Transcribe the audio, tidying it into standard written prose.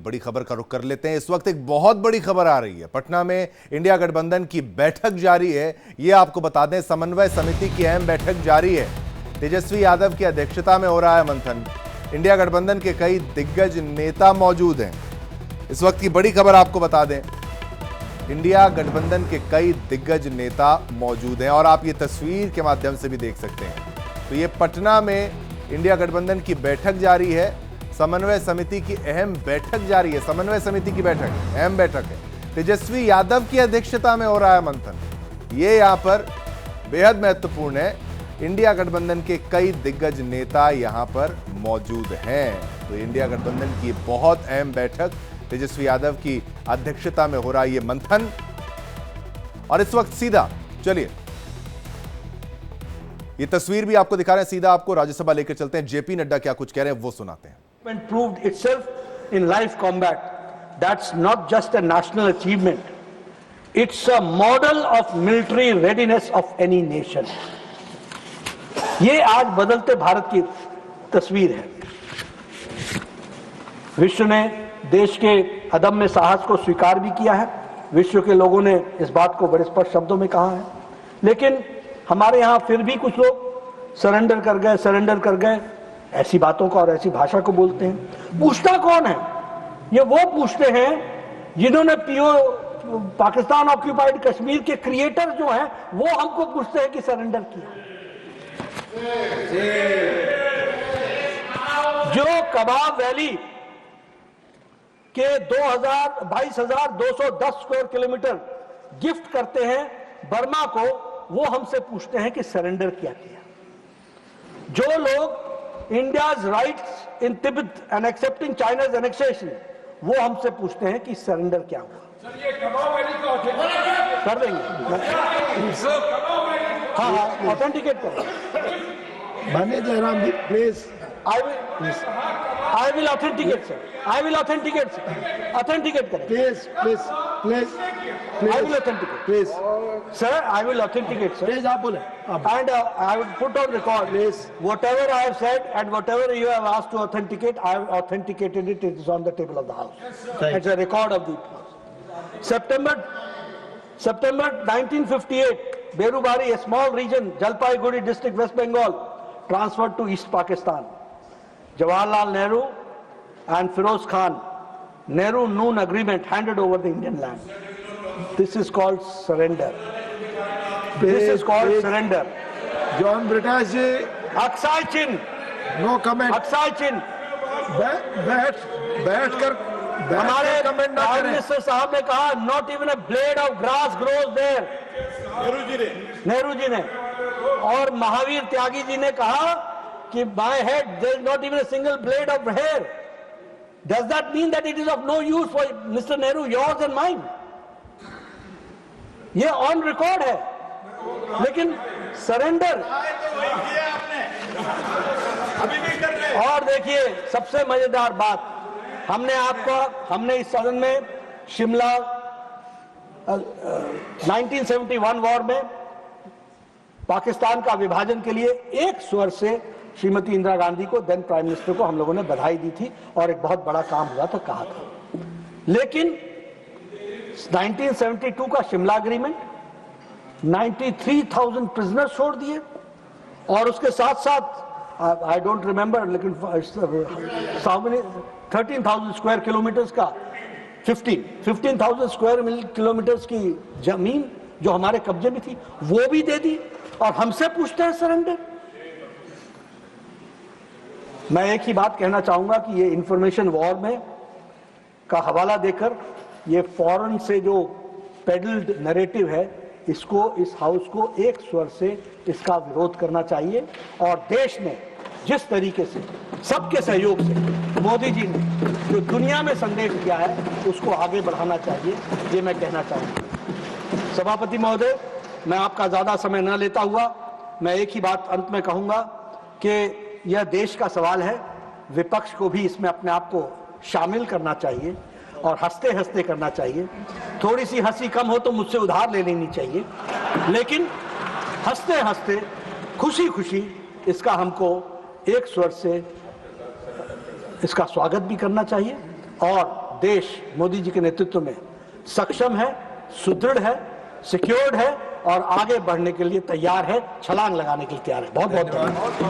बड़ी खबर का रुख कर लेते हैं। इस वक्त एक बहुत बड़ी खबर आ रही है। पटना में इंडिया गठबंधन की बैठक जारी है। ये आपको बता दें, समन्वय समिति की अहम बैठक जारी है। तेजस्वी यादव की अध्यक्षता में हो रहा है मंथन। इंडिया गठबंधन के कई दिग्गज नेता मौजूद हैं। इस वक्त की बड़ी खबर आपको बता दें, इंडिया गठबंधन के कई दिग्गज नेता मौजूद हैं और आप ये तस्वीर के माध्यम से भी देख सकते हैं। तो ये पटना में इंडिया गठबंधन की बैठक जारी है। समन्वय समिति की अहम बैठक जारी है। समन्वय समिति की बैठक, अहम बैठक है। तेजस्वी यादव की अध्यक्षता में हो रहा है मंथन। ये यहां पर बेहद महत्वपूर्ण है। इंडिया गठबंधन के कई दिग्गज नेता यहां पर मौजूद हैं। तो इंडिया गठबंधन की बहुत अहम बैठक, तेजस्वी यादव की अध्यक्षता में हो रहा है ये मंथन। और इस वक्त सीधा चलिए ये तस्वीर भी आपको दिखा रहे हैं, सीधा आपको राज्यसभा लेकर चलते हैं। जेपी नड्डा क्या कुछ कह रहे हैं वो सुनाते हैं। Proved itself in live combat. That's not just a national achievement. It's a model of military readiness of any nation. ये आज बदलते भारत की तस्वीर है। विश्व ने देश के अदम्य साहस को स्वीकार भी किया है। विश्व के लोगों ने इस बात को बड़े स्पष्ट शब्दों में कहा है। लेकिन हमारे यहां फिर भी कुछ लोग सरेंडर कर गए ऐसी बातों को और ऐसी भाषा को बोलते हैं। पूछता कौन है? ये वो पूछते हैं जिन्होंने पाकिस्तान ऑक्यूपाइड कश्मीर के क्रिएटर जो हैं वो हमको पूछते हैं कि सरेंडर किया। जो कबाब वैली के 22,210 स्क्वायर किलोमीटर गिफ्ट करते हैं बर्मा को, वो हमसे पूछते हैं कि सरेंडर क्या किया। जो लोग India's rights in Tibet and accepting China's annexation, वो हमसे पूछते हैं कि सरेंडर क्या हुआ। सर ये कबाब वैली का कर देंगे। हाँ, ऑथेंटिकेट करें। माननीय जयराम जी please. I will authenticate, sir. I will authenticate, sir. Authenticate करें। Please. I will authenticate. Please. Sir, I will authenticate, sir. Please, आप बोले। And I will put on record, Please. whatever I have said and whatever you have asked to authenticate, I have authenticated it. It is on the table of the House. It's a record of the House. September 1958, Berubari, a small region, Jalpaiguri district, West Bengal, transferred to East Pakistan. Jawaharlal Nehru and Firoz Khan, Nehru-Noon agreement handed over the Indian land. This is called surrender. This is called surrender. John British ji, Aksai Chin. no comment. Aksai Chin. बैठ कर हमारे comment ना prime करें। Minister साहब ने कहा not even a blade of grass grows there. Nehru ji ने और महावीर त्यागी जी ने कहा कि my head there is not even a single blade of hair. Does that mean that it is of no use for Mr. Nehru, yours and mine? ये on record है। लेकिन surrender और देखिए सबसे मजेदार बात, हमने इस सदन में शिमला 1971 वॉर में पाकिस्तान का विभाजन के लिए एक स्वर से श्रीमती इंदिरा गांधी को, देन प्राइम मिनिस्टर को, हम लोगों ने बधाई दी थी और एक बहुत बड़ा काम हुआ था कहा था। लेकिन 1972 का शिमला एग्रीमेंट 93,000 प्रिजनर्स छोड़ दिए और उसके साथ साथ आई डोंट रिमेंबर, लेकिन 13,000 स्क्वायर किलोमीटर्स का 15,000 स्क्वायर किलोमीटर्स की जमीन जो हमारे कब्जे में थी वो भी दे दी और हमसे पूछते हैं सरेंडर। मैं एक ही बात कहना चाहूंगा कि ये इंफॉर्मेशन वॉर में का हवाला देकर ये फॉरेन से जो पेडल्ड नैरेटिव है, इसको, इस हाउस को एक स्वर से इसका विरोध करना चाहिए और देश ने जिस तरीके से सबके सहयोग से मोदी जी ने जो दुनिया में संदेश दिया है उसको आगे बढ़ाना चाहिए, ये मैं कहना चाहूंगा। सभापति महोदय, मैं आपका ज्यादा समय न लेता हुआ मैं एक ही बात अंत में कहूंगा कि यह देश का सवाल है। विपक्ष को भी इसमें अपने आप को शामिल करना चाहिए और हंसते हंसते करना चाहिए। थोड़ी सी हंसी कम हो तो मुझसे उधार ले लेनी चाहिए, लेकिन हंसते हंसते खुशी खुशी इसका हमको एक स्वर से इसका स्वागत भी करना चाहिए और देश मोदी जी के नेतृत्व में सक्षम है, सुदृढ़ है, सिक्योर्ड है और आगे बढ़ने के लिए तैयार है, छलांग लगाने के लिए तैयार है। बहुत बहुत धन्यवाद।